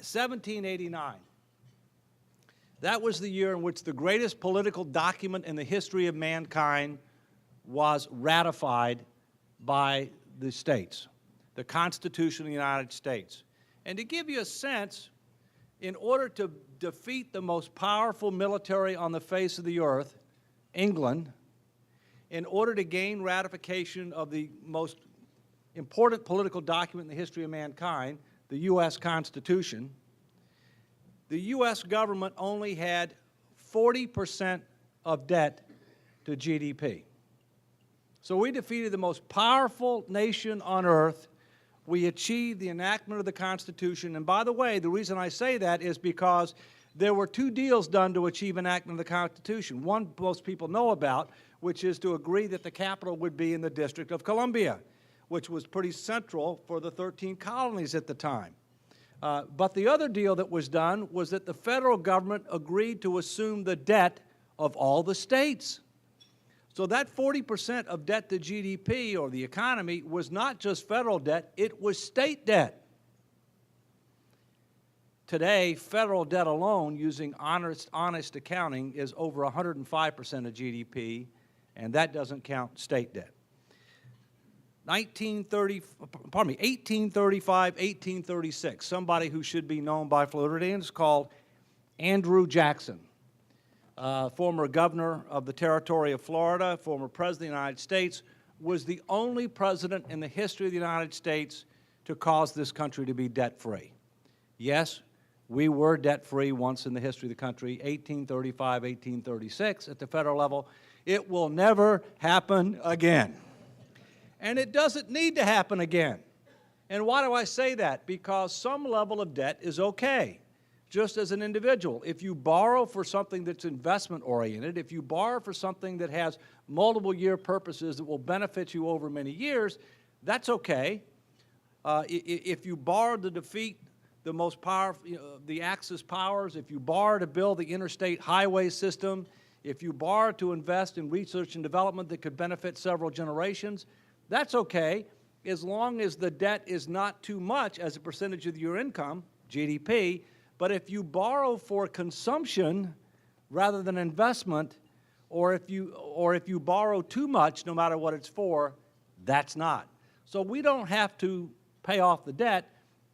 1789. That was the year in which the greatest political document in the history of mankind was ratified by the states, the Constitution of the United States. And to give you a sense, in order to defeat the most powerful military on the face of the earth, England, in order to gain ratification of the most important political document in the history of mankind, the U.S. Constitution, the U.S. government only had 40% of debt to GDP. So we defeated the most powerful nation on earth. We achieved the enactment of the Constitution. And by the way, the reason I say that is because there were two deals done to achieve enactment of the Constitution. One most people know about, which is to agree that the capital would be in the District of Columbia, which was pretty central for the 13 colonies at the time. But the other deal that was done was that the federal government agreed to assume the debt of all the states. So that 40% of debt to GDP, or the economy, was not just federal debt, it was state debt. Today, federal debt alone, using honest accounting, is over 105% of GDP, and that doesn't count state debt. 1835, 1836, somebody who should be known by Floridians called Andrew Jackson, former governor of the territory of Florida, former president of the United States, was the only president in the history of the United States to cause this country to be debt-free. Yes, we were debt-free once in the history of the country, 1835, 1836 at the federal level. It will never happen again. And it doesn't need to happen again. And why do I say that? Because some level of debt is okay, just as an individual. If you borrow for something that's investment-oriented, if you borrow for something that has multiple-year purposes that will benefit you over many years, that's okay. If you borrow to defeat the most powerful, the Axis powers, if you borrow to build the interstate highway system, if you borrow to invest in research and development that could benefit several generations, that's okay, as long as the debt is not too much as a percentage of your income, GDP. But if you borrow for consumption rather than investment, or if you borrow too much, no matter what it's for, that's not. So we don't have to pay off the debt,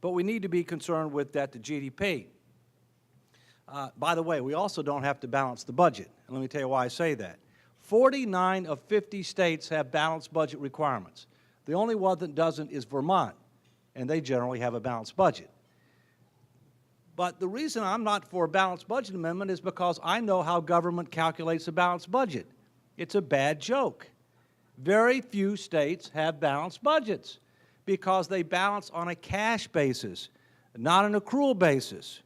but we need to be concerned with debt to GDP. By the way, we also don't have to balance the budget. And let me tell you why I say that. 49 of 50 states have balanced budget requirements. The only one that doesn't is Vermont, and they generally have a balanced budget. But the reason I'm not for a balanced budget amendment is because I know how government calculates a balanced budget. It's a bad joke. Very few states have balanced budgets because they balance on a cash basis, not an accrual basis,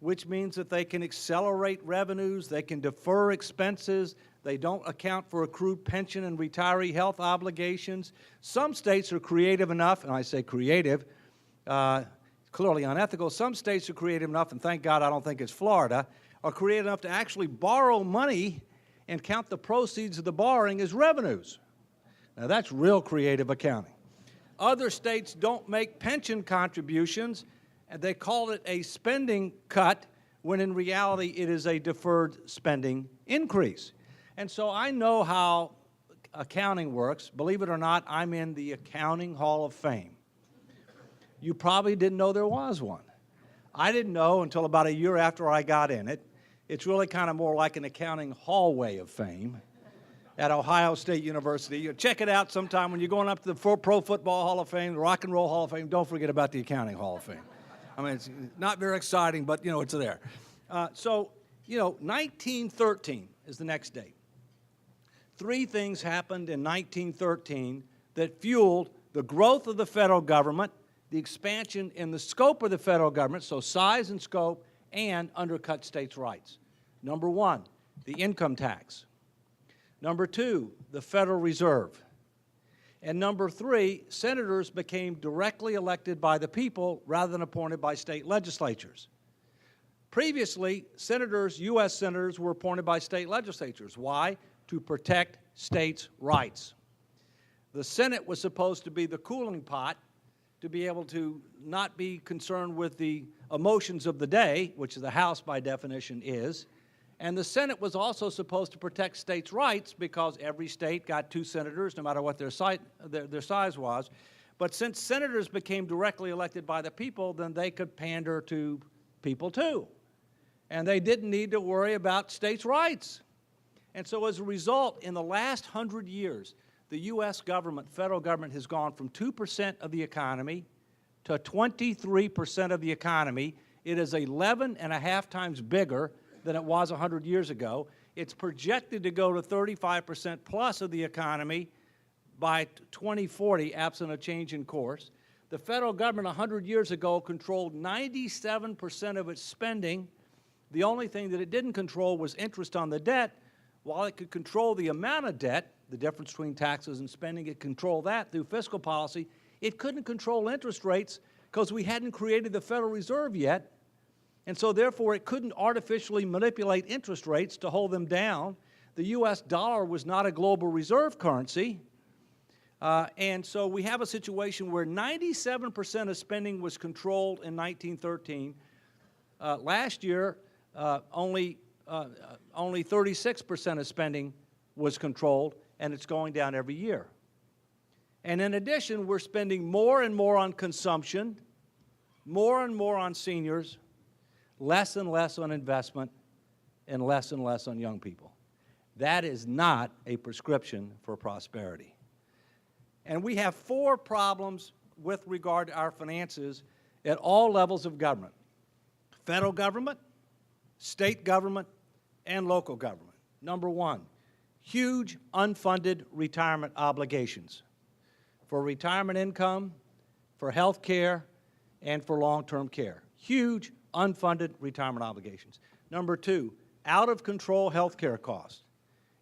which means that they can accelerate revenues, they can defer expenses, they don't account for accrued pension and retiree health obligations. Some states are creative enough, and I say creative, clearly unethical. Some states are creative enough, and thank God I don't think it's Florida, are creative enough to actually borrow money and count the proceeds of the borrowing as revenues. Now that's real creative accounting. Other states don't make pension contributions, and they call it a spending cut, when in reality it is a deferred spending increase. And so I know how accounting works. Believe it or not, I'm in the Accounting Hall of Fame. You probably didn't know there was one. I didn't know until about a year after I got in it. It's really kind of more like an accounting hallway of fame at Ohio State University. You check it out sometime when you're going up to the Pro Football Hall of Fame, the Rock and Roll Hall of Fame. Don't forget about the Accounting Hall of Fame. I mean, it's not very exciting, but, it's there. 1913 is the next date. Three things happened in 1913 that fueled the growth of the federal government, the expansion in the scope of the federal government, so size and scope, and undercut states' rights. Number one, the income tax. Number two, the Federal Reserve. And number three, senators became directly elected by the people rather than appointed by state legislatures. Previously, senators, U.S. senators, were appointed by state legislatures. Why? To protect states' rights. The Senate was supposed to be the cooling pot to be able to not be concerned with the emotions of the day, which the House by definition is, and the Senate was also supposed to protect states' rights because every state got 2 senators, no matter what their size was. But since senators became directly elected by the people, then they could pander to people too. And they didn't need to worry about states' rights. And so as a result, in the last 100 years, the U.S. government, federal government, has gone from 2% of the economy to 23% of the economy. It is 11.5 times bigger than it was 100 years ago. It's projected to go to 35% plus of the economy by 2040, absent a change in course. The federal government 100 years ago controlled 97% of its spending. The only thing that it didn't control was interest on the debt. While it could control the amount of debt, the difference between taxes and spending, it controlled that through fiscal policy. It couldn't control interest rates because we hadn't created the Federal Reserve yet. And so therefore it couldn't artificially manipulate interest rates to hold them down. The U.S. dollar was not a global reserve currency. And so we have a situation where 97% of spending was controlled in 1913. Last year, only 36% of spending was controlled, and it's going down every year. And in addition, we're spending more and more on consumption, more and more on seniors, less and less on investment, and less on young people. That is not a prescription for prosperity. And we have 4 problems with regard to our finances at all levels of government: federal government, state government, and local government. Number 1, huge unfunded retirement obligations for retirement income, for health care, and for long-term care. Huge unfunded retirement obligations. Number 2, out-of-control health care costs.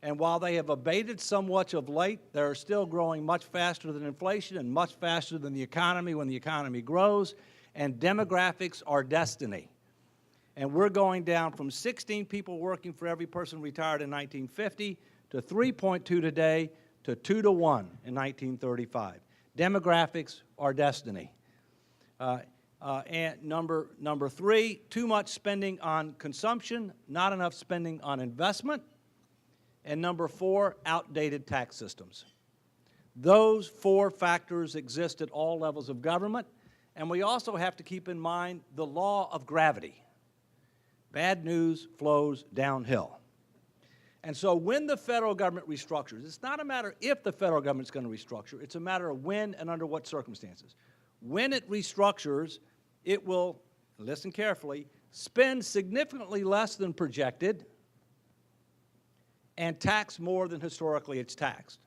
And while they have abated somewhat of late, they're still growing much faster than inflation and much faster than the economy when the economy grows, and demographics are destiny. And we're going down from 16 people working for every person retired in 1950 to 3.2 today to 2 to 1 in 1935. Demographics are destiny. And number 3, too much spending on consumption, not enough spending on investment. And number 4, outdated tax systems. Those 4 factors exist at all levels of government, and we also have to keep in mind the law of gravity. Bad news flows downhill. And so when the federal government restructures, it's not a matter if the federal government is going to restructure, it's a matter of when and under what circumstances. When it restructures, it will, listen carefully, spend significantly less than projected and tax more than historically it's taxed.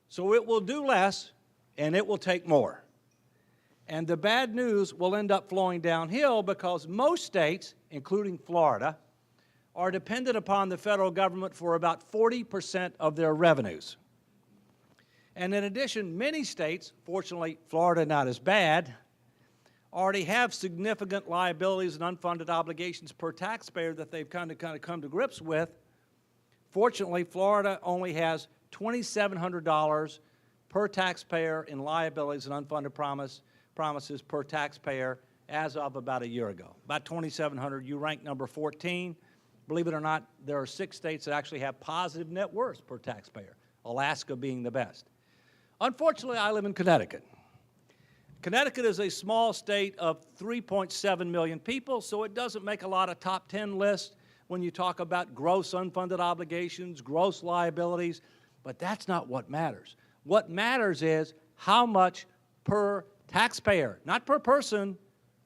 So it will do less and it will take more. And the bad news will end up flowing downhill because most states, including Florida, are dependent upon the federal government for about 40% of their revenues. And in addition, many states, fortunately Florida not as bad, already have significant liabilities and unfunded obligations per taxpayer that they've kind of come to grips with. Fortunately, Florida only has $2,700 per taxpayer in liabilities and unfunded promises per taxpayer as of about a year ago. About $2,700. You rank number 14. Believe it or not, there are 6 states that actually have positive net worth per taxpayer, Alaska being the best. Unfortunately, I live in Connecticut. Connecticut is a small state of 3.7 million people, so it doesn't make a lot of top 10 lists when you talk about gross unfunded obligations, gross liabilities, but that's not what matters. What matters is how much per taxpayer, not per person,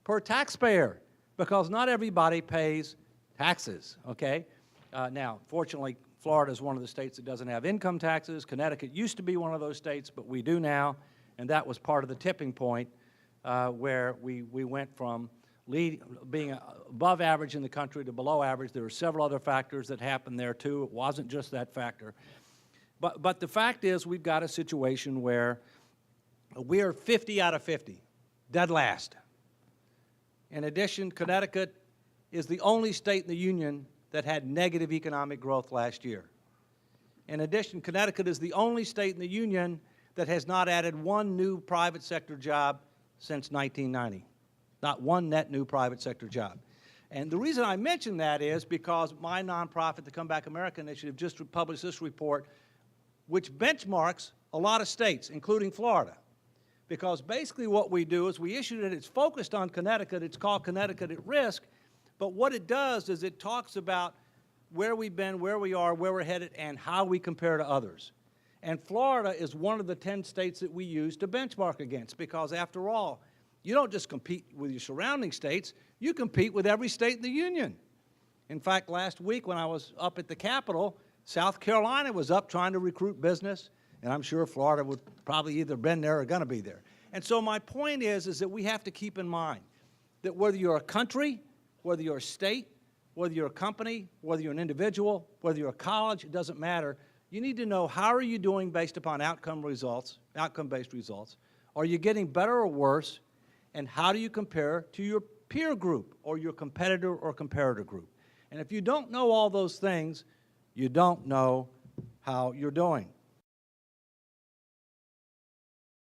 per taxpayer, because not everybody pays taxes, okay? Now, fortunately, Florida is one of the states that doesn't have income taxes. Connecticut used to be one of those states, but we do now, and that was part of the tipping point where we went from being above average in the country to below average. There were several other factors that happened there too. It wasn't just that factor. But the fact is we've got a situation where we are 50 out of 50, dead last. In addition, Connecticut is the only state in the Union that had negative economic growth last year. In addition, Connecticut is the only state in the Union that has not added one new private sector job since 1990. Not one net new private sector job. And the reason I mention that is because my nonprofit, the Come Back America Initiative, just published this report, which benchmarks a lot of states, including Florida. Because basically what we do is we issued it, it's focused on Connecticut, it's called Connecticut at Risk, but what it does is it talks about where we've been, where we are, where we're headed, and how we compare to others. And Florida is one of the 10 states that we use to benchmark against, because after all, you don't just compete with your surrounding states, you compete with every state in the union. In fact, last week when I was up at the Capitol, South Carolina was up trying to recruit business, and I'm sure Florida would probably either been there or going to be there. And so my point is that we have to keep in mind that whether you're a country, whether you're a state, whether you're a company, whether you're an individual, whether you're a college, it doesn't matter. You need to know how are you doing based upon outcome-based results. Are you getting better or worse? And how do you compare to your peer group or your competitor or comparator group? And if you don't know all those things, you don't know how you're doing.